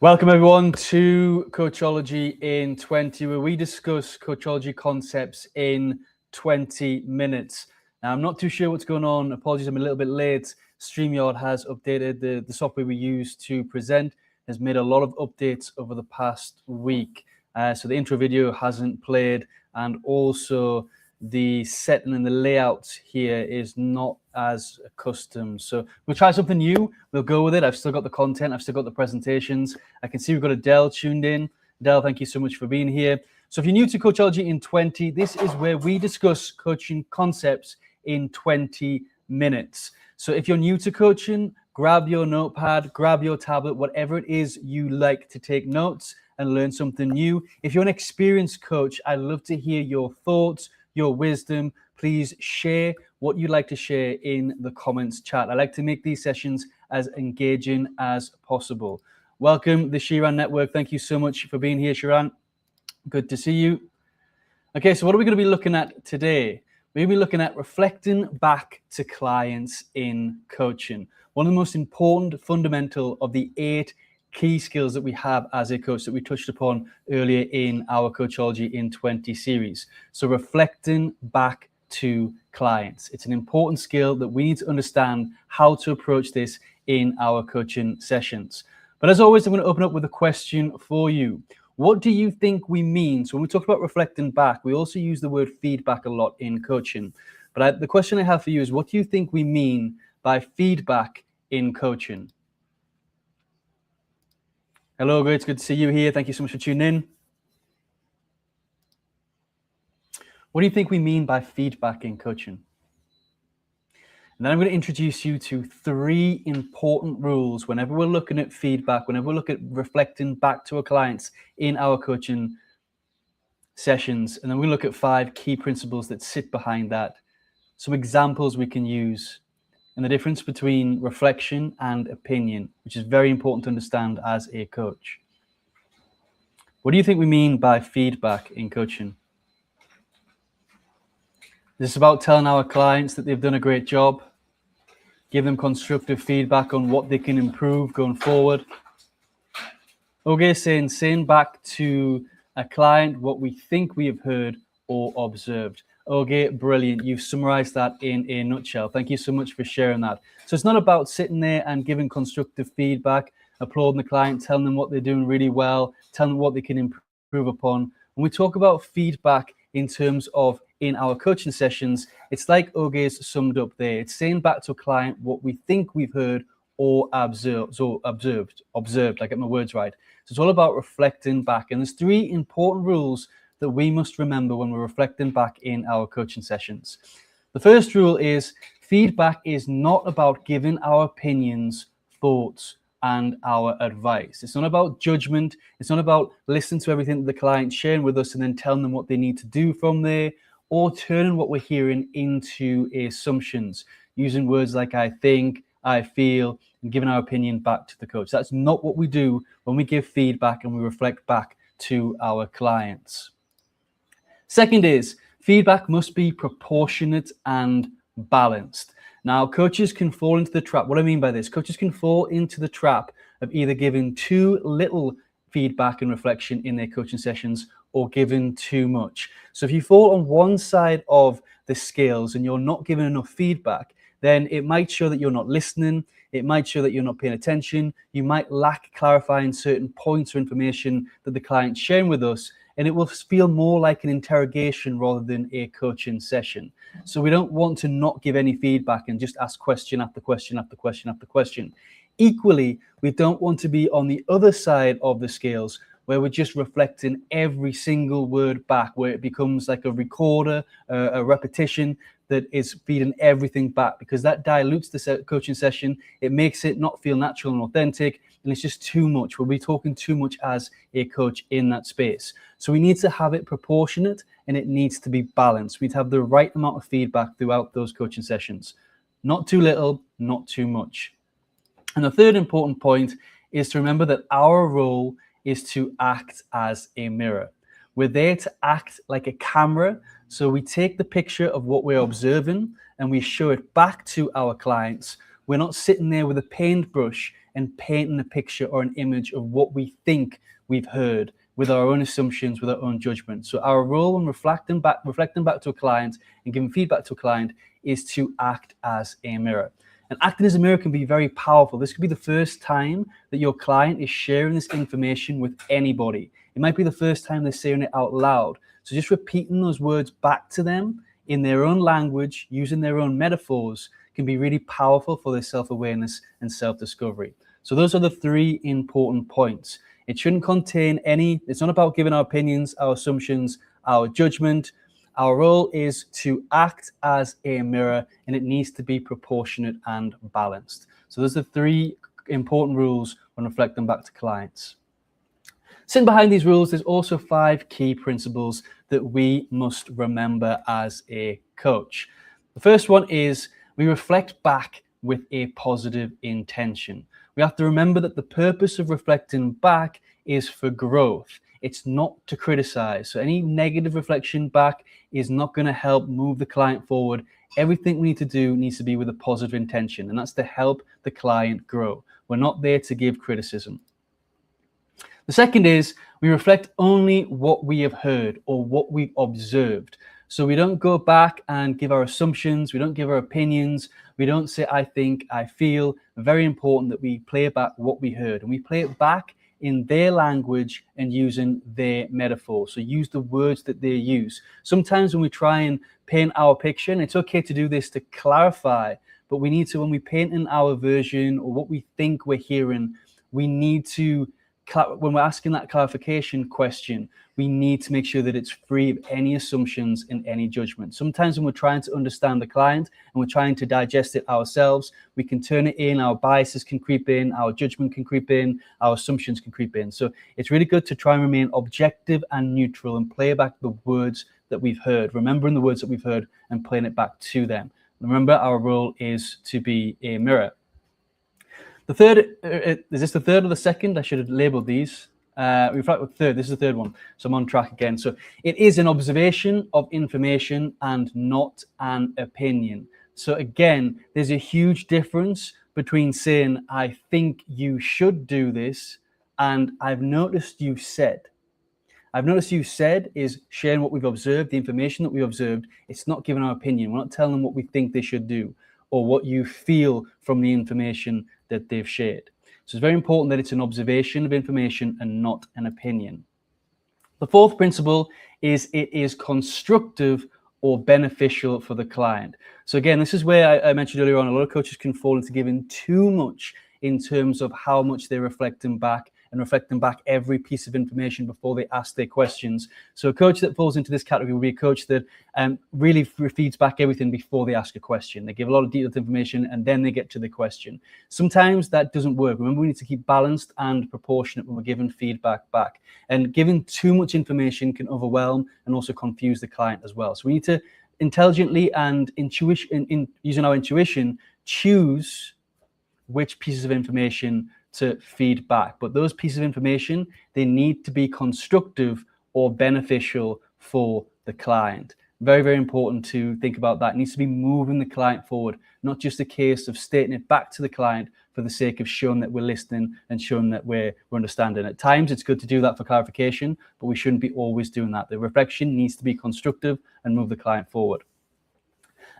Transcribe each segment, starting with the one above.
Welcome everyone to Coachology in 20, where we discuss Coachology concepts in 20 minutes. Now, I'm not too sure what's going on. Apologies, I'm a little bit late. StreamYard has updated the software we use to present, has made a lot of updates over the past week. So the intro video hasn't played, and also the setting and the layout here is not as custom. So we'll try something new. We'll go with it. I've still got the content. I've still got the presentations. I can see we've got Adele tuned in. Adele, thank you so much for being here. So if you're new to Coachology in 20, this is where we discuss coaching concepts in 20 minutes. So if you're new to coaching, grab your notepad, grab your tablet, whatever it is you like to take notes and learn something new. If you're an experienced coach, I'd love to hear your thoughts, your wisdom. Please share what you'd like to share in the comments chat. I like to make these sessions as engaging as possible. Welcome, the Shiran Network. Thank you so much for being here, Shiran. Good to see you. Okay, so what are we going to be looking at today? We're going to be looking at reflecting back to clients in coaching. One of the most important, fundamental of the 8 key skills that we have as a coach that we touched upon earlier in our Coachology in 20 series. So reflecting back to clients. It's an important skill that we need to understand how to approach this in our coaching sessions. But as always, I'm going to open up with a question for you. What do you think we mean? So when we talk about reflecting back, we also use the word feedback a lot in coaching. But the question I have for you is, what do you think we mean by feedback in coaching? Hello, it's good to see you here. Thank you so much for tuning in. What do you think we mean by feedback in coaching? And then I'm going to introduce you to 3 important rules whenever we're looking at feedback, whenever we look at reflecting back to our clients in our coaching sessions. And then we look at 5 key principles that sit behind that, some examples we can use, and the difference between reflection and opinion, which is very important to understand as a coach. What do you think we mean by feedback in coaching? Is this about telling our clients that they've done a great job? Give them constructive feedback on what they can improve going forward? Okay, saying back to a client what we think we have heard or observed. Okay, brilliant. You've summarized that in a nutshell. Thank you so much for sharing that. So it's not about sitting there and giving constructive feedback, applauding the client, telling them what they're doing really well, telling them what they can improve upon. When we talk about feedback in terms of in our coaching sessions, it's like Oge's summed up there. It's saying back to a client what we think we've heard or observed. I get my words right. So it's all about reflecting back. And there's 3 important rules that we must remember when we're reflecting back in our coaching sessions. The first rule is feedback is not about giving our opinions, thoughts, and our advice. It's not about judgment. It's not about listening to everything that the client's sharing with us and then telling them what they need to do from there, or turning what we're hearing into assumptions, using words like I think, I feel, and giving our opinion back to the coach. That's not what we do when we give feedback and we reflect back to our clients. Second is feedback must be proportionate and balanced. Now, coaches can fall into the trap. What do I mean by this? Coaches can fall into the trap of either giving too little feedback and reflection in their coaching sessions or giving too much. So if you fall on one side of the scales and you're not giving enough feedback, then it might show that you're not listening. It might show that you're not paying attention. You might lack clarifying certain points or information that the client's sharing with us, and it will feel more like an interrogation rather than a coaching session. So we don't want to not give any feedback and just ask question after question after question after question. Equally, we don't want to be on the other side of the scales where we're just reflecting every single word back, where it becomes like a recorder, a repetition that is feeding everything back, because that dilutes the coaching session. It makes it not feel natural and authentic, and it's just too much. We'll be talking too much as a coach in that space. So we need to have it proportionate and it needs to be balanced. We need to have the right amount of feedback throughout those coaching sessions. Not too little, not too much. And the third important point is to remember that our role is to act as a mirror. We're there to act like a camera. So we take the picture of what we're observing and we show it back to our clients. We're not sitting there with a paintbrush and painting a picture or an image of what we think we've heard with our own assumptions, with our own judgment. So our role when reflecting back to a client and giving feedback to a client is to act as a mirror. And acting as a mirror can be very powerful. This could be the first time that your client is sharing this information with anybody. It might be the first time they're saying it out loud. So just repeating those words back to them in their own language, using their own metaphors, can be really powerful for their self-awareness and self-discovery. So those are the 3 important points. It shouldn't contain it's not about giving our opinions, our assumptions, our judgment. Our role is to act as a mirror, and it needs to be proportionate and balanced. So those are 3 important rules when reflecting back to clients. Sitting behind these rules, there's also 5 key principles that we must remember as a coach. The first one is we reflect back with a positive intention. We have to remember that the purpose of reflecting back is for growth. It's not to criticize. So any negative reflection back is not going to help move the client forward. Everything we need to do needs to be with a positive intention, and that's to help the client grow. We're not there to give criticism. The second is we reflect only what we have heard or what we've observed. So we don't go back and give our assumptions, we don't give our opinions, we don't say I think, I feel. Very important that we play back what we heard, and we play it back in their language and using their metaphor. So use the words that they use. Sometimes when we try and paint our picture, and it's okay to do this to clarify, but we need to, when we paint in our version or what we think we're hearing, we need to, when we're asking that clarification question, we need to make sure that it's free of any assumptions and any judgment. Sometimes when we're trying to understand the client and we're trying to digest it ourselves, we can turn it in, our biases can creep in, our judgment can creep in, our assumptions can creep in. So it's really good to try and remain objective and neutral and play back the words that we've heard, remembering the words that we've heard and playing it back to them. Remember, our role is to be a mirror. The third, is this the third or the second? I should have labeled these. Reflect with third. This is the third one. So I'm on track again. So it is an observation of information and not an opinion. So again, there's a huge difference between saying, I think you should do this, and I've noticed you said. I've noticed you said is sharing what we've observed, the information that we observed. It's not giving our opinion. We're not telling them what we think they should do or what you feel from the information that they've shared. So it's very important that it's an observation of information and not an opinion. The fourth principle is it is constructive or beneficial for the client. So again, this is where I mentioned earlier on, a lot of coaches can fall into giving too much in terms of how much they're reflecting back every piece of information before they ask their questions. So a coach that falls into this category will be a coach that really feeds back everything before they ask a question. They give a lot of detailed information and then they get to the question. Sometimes that doesn't work. Remember, we need to keep balanced and proportionate when we're giving feedback back. And giving too much information can overwhelm and also confuse the client as well. So we need to intelligently and using our intuition, choose which pieces of information to feed back. But those pieces of information, they need to be constructive or beneficial for the client. Very, very important to think about that. It needs to be moving the client forward, not just a case of stating it back to the client for the sake of showing that we're listening and showing that we're understanding. At times, it's good to do that for clarification, but we shouldn't be always doing that. The reflection needs to be constructive and move the client forward.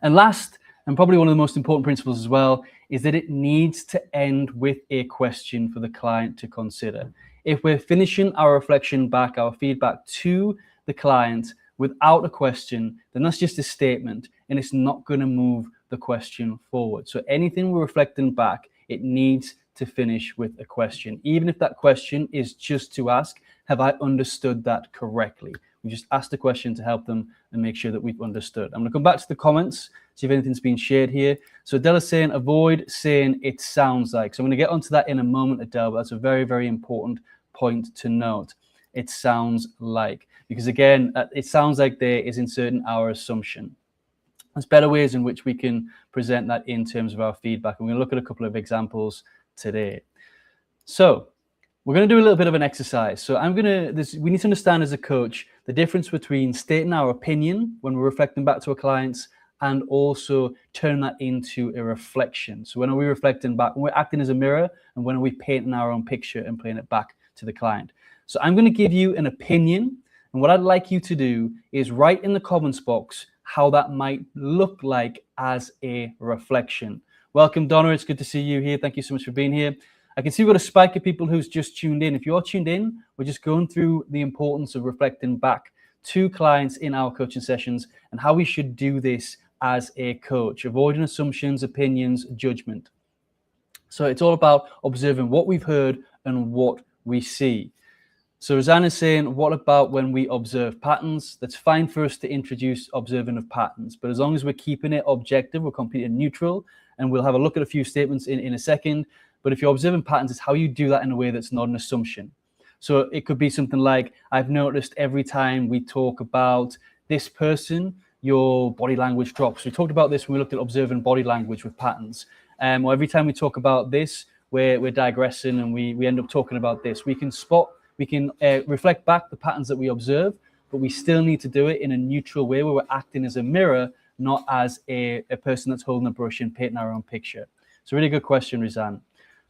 And last, and probably one of the most important principles as well, is that it needs to end with a question for the client to consider. If we're finishing our reflection back, our feedback to the client without a question, then that's just a statement and it's not going to move the question forward. So anything we're reflecting back, it needs to finish with a question. Even if that question is just to ask, have I understood that correctly? We just asked the question to help them and make sure that we've understood. I'm going to come back to the comments, see if anything's been shared here. So Adela's saying, avoid saying it sounds like. So I'm going to get onto that in a moment, Adele, but that's a very, very important point to note. It sounds like. Because again, it sounds like there is inserting our assumption. There's better ways in which we can present that in terms of our feedback. And we're going to look at a couple of examples today. So we're going to do a little bit of an exercise. So we need to understand as a coach the difference between stating our opinion when we're reflecting back to our clients and also turn that into a reflection. So when are we reflecting back? When we're acting as a mirror, and when are we painting our own picture and playing it back to the client? So I'm going to give you an opinion, and what I'd like you to do is write in the comments box how that might look like as a reflection. Welcome, Donna. It's good to see you here. Thank you so much for being here. I can see we've got a spike of people who's just tuned in. If you're tuned in, we're just going through the importance of reflecting back to clients in our coaching sessions and how we should do this as a coach, avoiding assumptions, opinions, judgment. So it's all about observing what we've heard and what we see. So Rosanna is saying, what about when we observe patterns? That's fine for us to introduce observing of patterns, but as long as we're keeping it objective, we're completely neutral, and we'll have a look at a few statements in a second. But if you're observing patterns, it's how you do that in a way that's not an assumption. So it could be something like, I've noticed every time we talk about this person, your body language drops. We talked about this when we looked at observing body language with patterns. Or every time we talk about this, we're digressing and we end up talking about this. We can reflect back the patterns that we observe, but we still need to do it in a neutral way where we're acting as a mirror, not as a person that's holding a brush and painting our own picture. It's a really good question, Rizan.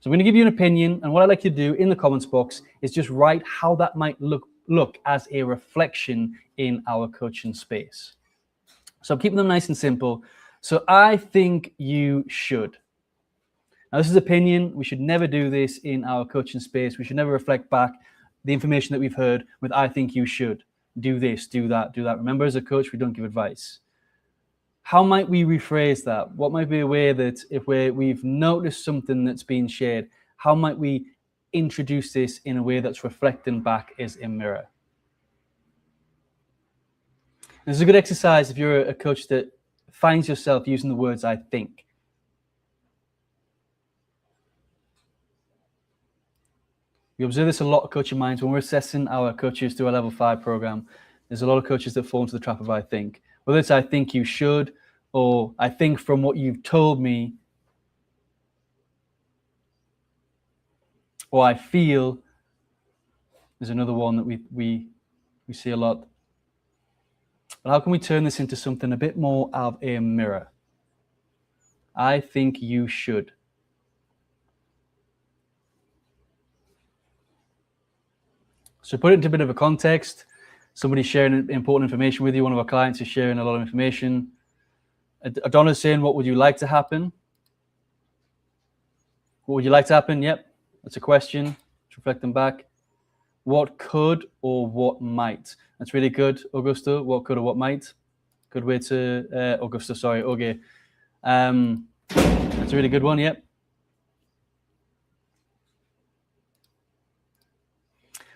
So I'm going to give you an opinion, and what I'd like you to do in the comments box is just write how that might look as a reflection in our coaching space. So I'm keeping them nice and simple. So I think you should. Now this is opinion. We should never do this in our coaching space. We should never reflect back the information that we've heard with I think you should. Do this, do that, do that. Remember, as a coach, we don't give advice. How might we rephrase that? What might be a way that if we've noticed something that's been shared, how might we introduce this in a way that's reflecting back as a mirror? This is a good exercise if you're a coach that finds yourself using the words I think. We observe this a lot of coaching minds when we're assessing our coaches through our level 5 program. There's a lot of coaches that fall into the trap of I think. Whether it's I think you should, or I think from what you've told me, or I feel, is another one that we see a lot. But how can we turn this into something a bit more of a mirror? I think you should. So put it into a bit of a context. Somebody's sharing important information with you. One of our clients is sharing a lot of information. Adonna's saying, what would you like to happen? What would you like to happen? Yep, that's a question. Let's reflect them back. What could or what might? That's really good, Augusto. What could or what might? Good way to, Augusto, sorry, okay. That's a really good one, yep.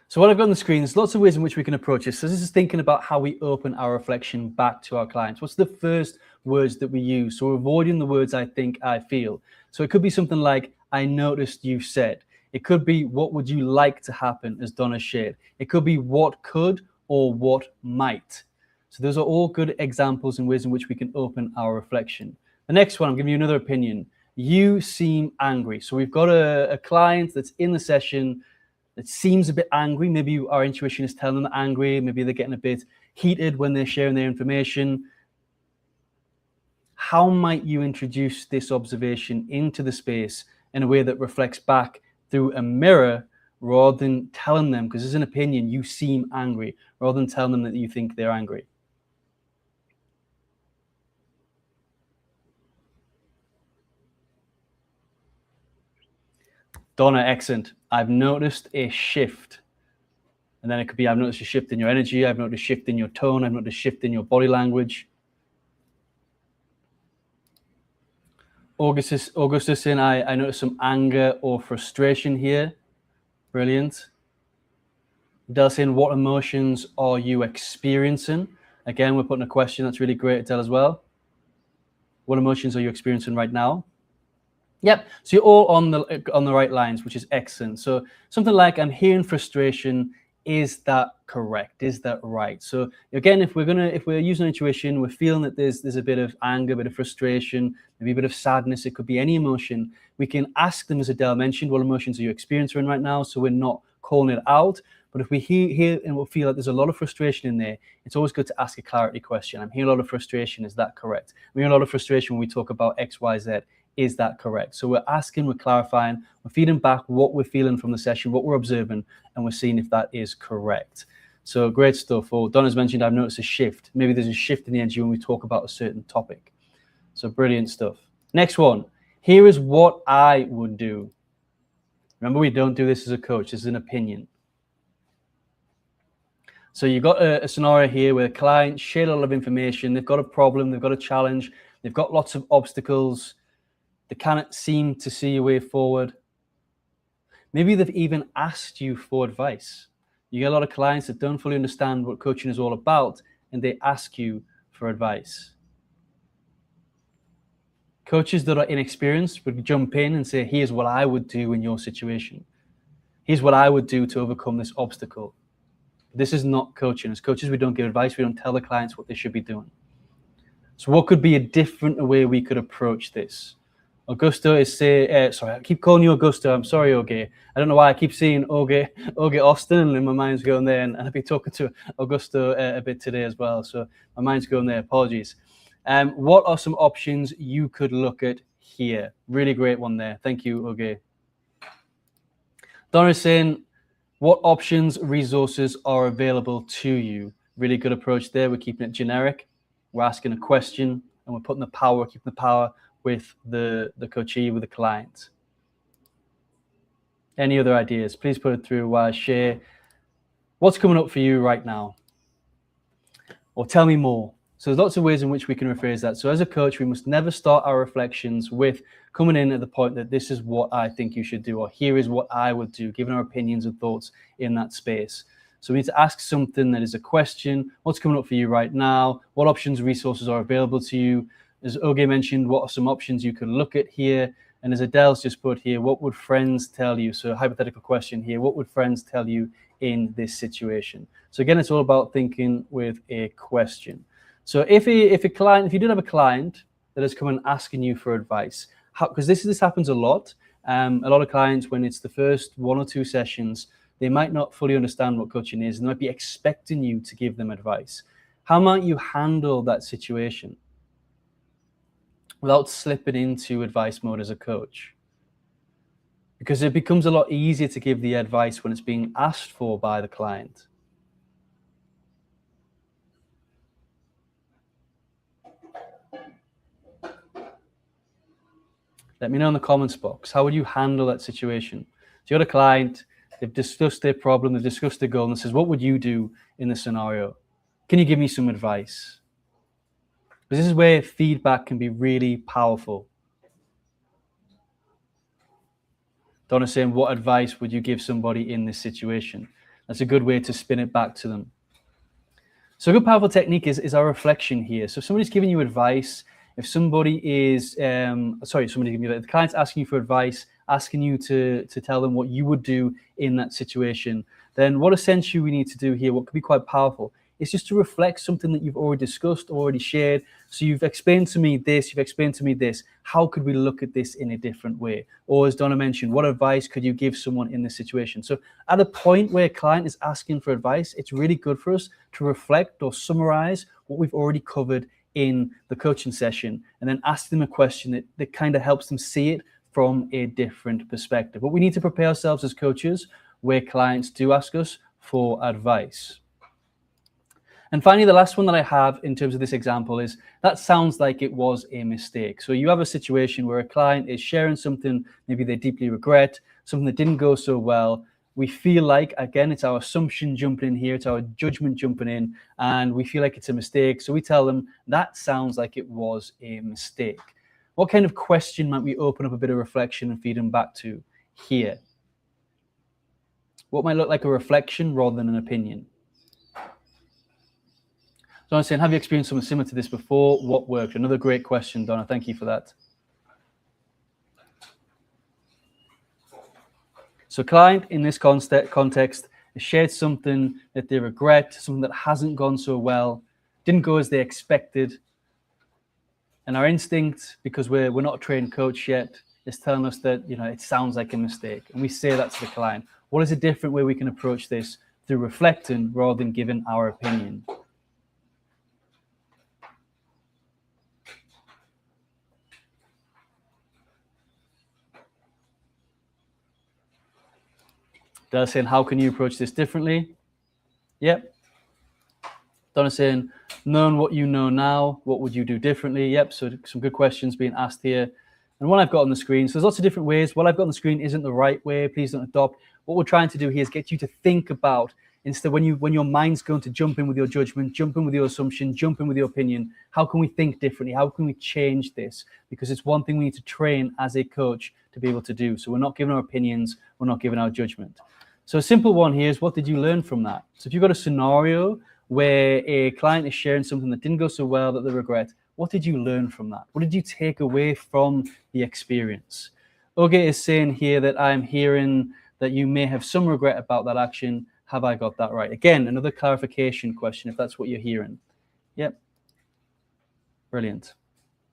So what I've got on the screen, there's lots of ways in which we can approach this. So this is thinking about how we open our reflection back to our clients. What's the first words that we use? So we're avoiding the words I think, I feel. So it could be something like, I noticed you said. It could be, what would you like to happen, as Donna shared. It could be what could or what might. So those are all good examples and ways in which we can open our reflection. The next one, I'm giving you another opinion. You seem angry. So we've got a client that's in the session that seems a bit angry. Maybe our intuition is telling them they're angry. Maybe they're getting a bit heated when they're sharing their information. How might you introduce this observation into the space in a way that reflects back through a mirror, rather than telling them, because it's an opinion, you seem angry, rather than telling them that you think they're angry? Donna, excellent. I've noticed a shift. And then it could be, I've noticed a shift in your energy. I've noticed a shift in your tone. I've noticed a shift in your body language. Augustus saying, I noticed some anger or frustration here. Brilliant. Adele saying, what emotions are you experiencing? Again, we're putting a question. That's really great, Adele, as well. What emotions are you experiencing right now? Yep. So you're all on the right lines, which is excellent. So something like, I'm hearing frustration. Is that correct? Is that right? So again, if we're using intuition, we're feeling that there's a bit of anger, a bit of frustration, maybe a bit of sadness. It could be any emotion. We can ask them, as Adele mentioned, what emotions are you experiencing right now? So we're not calling it out, But if we hear and we'll feel like there's a lot of frustration in there, it's always good to ask a clarity question. I'm hearing a lot of frustration. Is that correct? I'm hearing a lot of frustration when we talk about X, Y, Z. Is that correct? So we're asking, we're clarifying, we're feeding back what we're feeling from the session, what we're observing, and we're seeing if that is correct. So great stuff. Or Donna's mentioned, I've noticed a shift. Maybe there's a shift in the energy when we talk about a certain topic. So brilliant stuff. Next one. Here is what I would do. Remember, we don't do this as a coach. This is an opinion. So you've got a scenario here where a client shared a lot of information. They've got a problem. They've got a challenge. They've got lots of obstacles. They cannot seem to see a way forward. Maybe they've even asked you for advice. You get a lot of clients that don't fully understand what coaching is all about, and they ask you for advice. Coaches that are inexperienced would jump in and say, here's what I would do in your situation. Here's what I would do to overcome this obstacle. This is not coaching. As coaches, we don't give advice. We don't tell the clients what they should be doing. So what could be a different way we could approach this? Augusto is saying, sorry, I keep calling you Augusto. I'm sorry, Oge. I don't know why I keep seeing Oge Austin, and my mind's going there. And I've been talking to Augusto a bit today as well. So my mind's going there. Apologies. What are some options you could look at here? Really great one there. Thank you, Oge. Donna is saying, what options, resources are available to you? Really good approach there. We're keeping it generic. We're asking a question, and we're putting the power, keeping the power with the coachee, with the client. Any other ideas? Please put it through while I share what's coming up for you right now. Or tell me more. So there's lots of ways in which we can rephrase that. So as a coach, we must never start our reflections with coming in at the point that this is what I think you should do, or here is what I would do, giving our opinions and thoughts in that space. So we need to ask something that is a question. What's coming up for you right now? What options, resources are available to you? As Oge mentioned, what are some options you could look at here? And as Adele's just put here, what would friends tell you? So a hypothetical question here. What would friends tell you in this situation? So again, it's all about thinking with a question. So if you did have a client that has come and asking you for advice, because this happens a lot. A lot of clients, when it's the first one or two sessions, they might not fully understand what coaching is, and they might be expecting you to give them advice. How might you handle that situation without slipping into advice mode as a coach? Because it becomes a lot easier to give the advice when it's being asked for by the client. Let me know in the comments box. How would you handle that situation? So you got a client, they've discussed their problem, they've discussed their goal, and says, what would you do in this scenario? Can you give me some advice? Because this is where feedback can be really powerful. Donna's saying, what advice would you give somebody in this situation? That's a good way to spin it back to them. So a good powerful technique is our reflection here. So if somebody's giving you advice, if somebody is, the client's asking you for advice, asking you to tell them what you would do in that situation, then what essentially we need to do here, what could be quite powerful, is just to reflect something that you've already discussed, already shared. So you've explained to me this, you've explained to me this. How could we look at this in a different way? Or as Donna mentioned, what advice could you give someone in this situation? So at a point where a client is asking for advice, it's really good for us to reflect or summarize what we've already covered in the coaching session, and then ask them a question that kind of helps them see it from a different perspective. But we need to prepare ourselves as coaches where clients do ask us for advice. And finally, the last one that I have in terms of this example is, that sounds like it was a mistake. So you have a situation where a client is sharing something, maybe they deeply regret, something that didn't go so well. We feel like, again, it's our assumption jumping in here, it's our judgment jumping in, and we feel like it's a mistake. So we tell them, that sounds like it was a mistake. What kind of question might we open up a bit of reflection and feed them back to here? What might look like a reflection rather than an opinion? So I'm saying, have you experienced something similar to this before? What worked? Another great question, Donna. Thank you for that. So client in this context has shared something that they regret, something that hasn't gone so well, didn't go as they expected. And our instinct, because we're not a trained coach yet, is telling us that, it sounds like a mistake. And we say that to the client. What is a different way we can approach this through reflecting rather than giving our opinion. Donna saying, how can you approach this differently? Yep. Donna saying, knowing what you know now, what would you do differently? Yep, so some good questions being asked here. And what I've got on the screen, so there's lots of different ways. What I've got on the screen isn't the right way. Please don't adopt. What we're trying to do here is get you to think about, instead when your mind's going to jump in with your judgment, jump in with your assumption, jump in with your opinion, how can we think differently? How can we change this? Because it's one thing we need to train as a coach to be able to do. So we're not giving our opinions, we're not giving our judgment. So a simple one here is, what did you learn from that? So if you've got a scenario where a client is sharing something that didn't go so well that they regret, what did you learn from that? What did you take away from the experience? Oge is saying here that I'm hearing that you may have some regret about that action. Have I got that right? Again, another clarification question, if that's what you're hearing. Yep. Brilliant.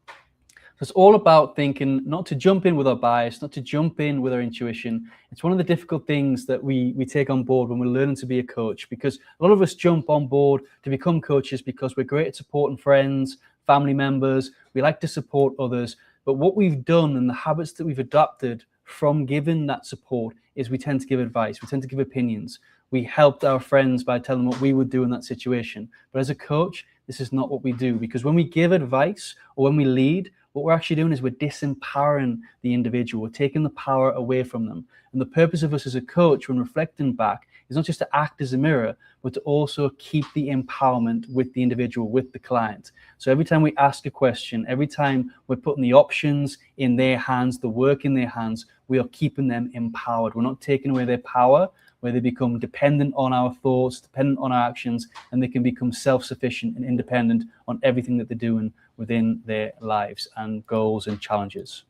So it's all about thinking, not to jump in with our bias, not to jump in with our intuition. It's one of the difficult things that we take on board when we're learning to be a coach, because a lot of us jump on board to become coaches because we're great at supporting friends, family members. We like to support others. But what we've done and the habits that we've adopted from giving that support is we tend to give advice. We tend to give opinions. We helped our friends by telling them what we would do in that situation. But as a coach, this is not what we do, because when we give advice or when we lead, what we're actually doing is we're disempowering the individual. We're taking the power away from them. And the purpose of us as a coach, when reflecting back, is not just to act as a mirror, but to also keep the empowerment with the individual, with the client. So every time we ask a question, every time we're putting the options in their hands, the work in their hands, we are keeping them empowered. We're not taking away their power, where they become dependent on our thoughts, dependent on our actions, and they can become self-sufficient and independent on everything that they're doing within their lives and goals and challenges.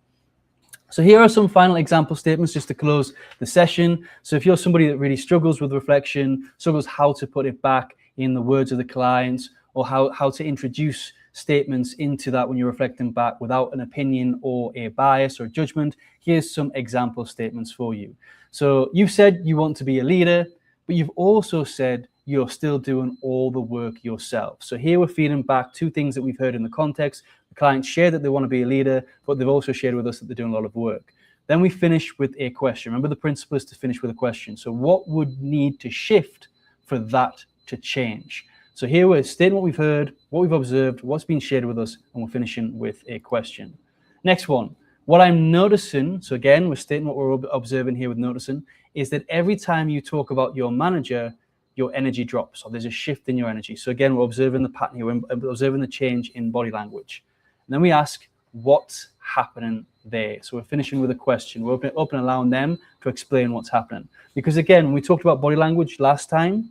So here are some final example statements just to close the session. So if you're somebody that really struggles with reflection, struggles how to put it back in the words of the clients, or how to introduce statements into that when you're reflecting back without an opinion or a bias or judgment, here's some example statements for you. So you've said you want to be a leader, but you've also said you're still doing all the work yourself. So here we're feeding back two things that we've heard in the context. The clients share that they want to be a leader, but they've also shared with us that they're doing a lot of work. Then we finish with a question. Remember, the principle is to finish with a question. So what would need to shift for that to change? So here we're stating what we've heard, what we've observed, what's been shared with us, and we're finishing with a question. Next one. What I'm noticing, so again, we're stating what we're observing here with noticing, is that every time you talk about your manager, your energy drops, or there's a shift in your energy. So again, we're observing the pattern here, we're observing the change in body language. And then we ask, what's happening there? So we're finishing with a question. We're open and allowing them to explain what's happening. Because again, when we talked about body language last time,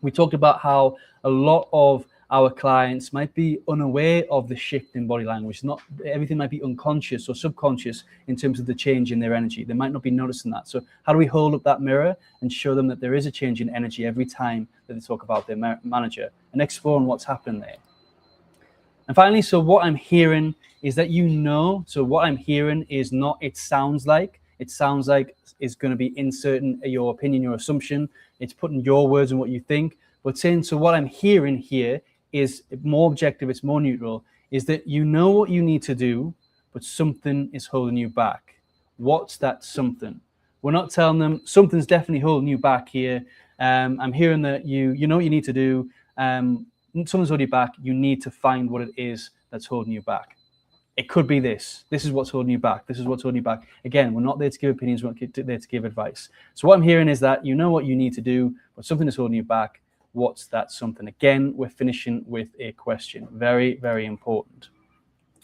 we talked about how a lot of our clients might be unaware of the shift in body language. Not everything might be unconscious or subconscious in terms of the change in their energy. They might not be noticing that. So how do we hold up that mirror and show them that there is a change in energy every time that they talk about their manager, and exploring what's happening there? And finally, so what I'm hearing is that so what I'm hearing is not it sounds like is going to be inserting your opinion, your assumption. It's putting your words in what you think. But saying, so what I'm hearing here is more objective, it's more neutral, is that you know what you need to do, but something is holding you back. What's that something? We're not telling them something's definitely holding you back here. I'm hearing that you know what you need to do. Something's holding you back. You need to find what it is that's holding you back. It could be this. This is what's holding you back. This is what's holding you back. Again, we're not there to give opinions. We're not there to give advice. So what I'm hearing is that you know what you need to do, but something is holding you back. What's that something? Again, we're finishing with a question. Very, very important.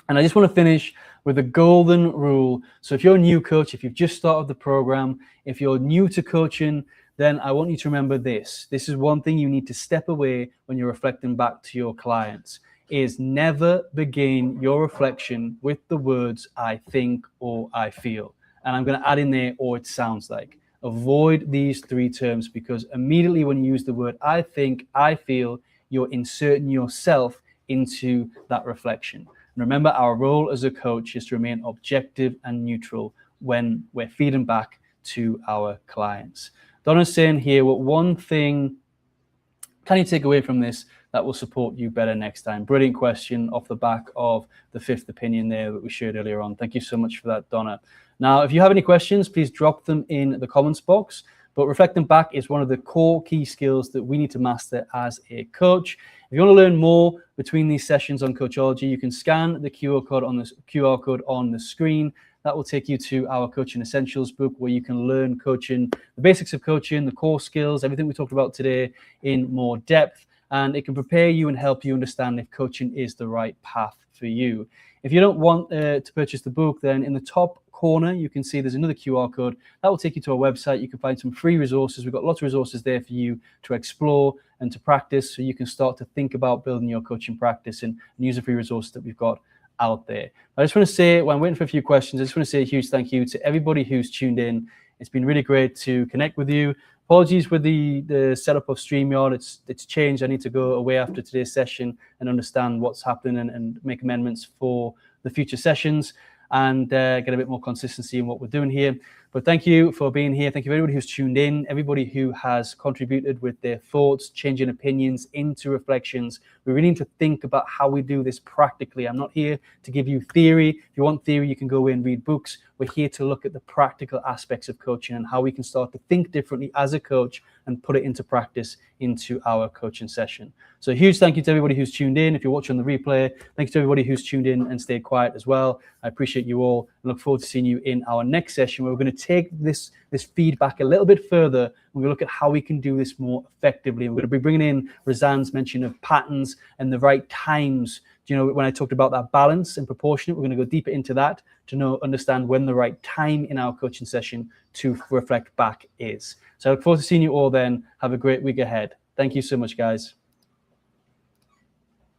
And I just want to finish with a golden rule. So if you're a new coach, if you've just started the program, if you're new to coaching, then I want you to remember this. This is one thing you need to step away when you're reflecting back to your clients, is never begin your reflection with the words I think or I feel. And I'm going to add in there, or it sounds like. Avoid these three terms, because immediately when you use the word I think, I feel, you're inserting yourself into that reflection. And remember, our role as a coach is to remain objective and neutral when we're feeding back to our clients. Donna's saying here, what one thing can you take away from this that will support you better next time? Brilliant question off the back of the fifth opinion there that we shared earlier on. Thank you so much for that, Donna. Now, if you have any questions, please drop them in the comments box. But reflecting back is one of the core key skills that we need to master as a coach. If you want to learn more between these sessions on Coachology, you can scan the QR code on the screen. That will take you to our Coaching Essentials book, where you can learn coaching, the basics of coaching, the core skills, everything we talked about today in more depth. And it can prepare you and help you understand if coaching is the right path for you. If you don't want to purchase the book, then in the top corner, you can see there's another QR code that will take you to our website. You can find some free resources. We've got lots of resources there for you to explore and to practice, so you can start to think about building your coaching practice and use the free resources that we've got out there. I just want to say, while I'm waiting for a few questions, I just want to say a huge thank you to everybody who's tuned in. It's been really great to connect with you. Apologies with the setup of StreamYard. It's changed. I need to go away after today's session and understand what's happening and make amendments for the future sessions and get a bit more consistency in what we're doing here. But thank you for being here. Thank you for everybody who's tuned in, everybody who has contributed with their thoughts, changing opinions into reflections. We really need to think about how we do this practically. I'm not here to give you theory. If you want theory, you can go away and read books. We're here to look at the practical aspects of coaching and how we can start to think differently as a coach and put it into practice into our coaching session. So a huge thank you to everybody who's tuned in. If you're watching on the replay, thank you to everybody who's tuned in and stayed quiet as well. I appreciate you all and look forward to seeing you in our next session, where we're going to take this feedback a little bit further. We're going to look at how we can do this more effectively. We're going to be bringing in Razan's mention of patterns and the right times. Do you know, when I talked about that balance and proportionate, we're going to go deeper into that to understand when the right time in our coaching session to reflect back is. So I look forward to seeing you all then. Have a great week ahead. Thank you so much, guys.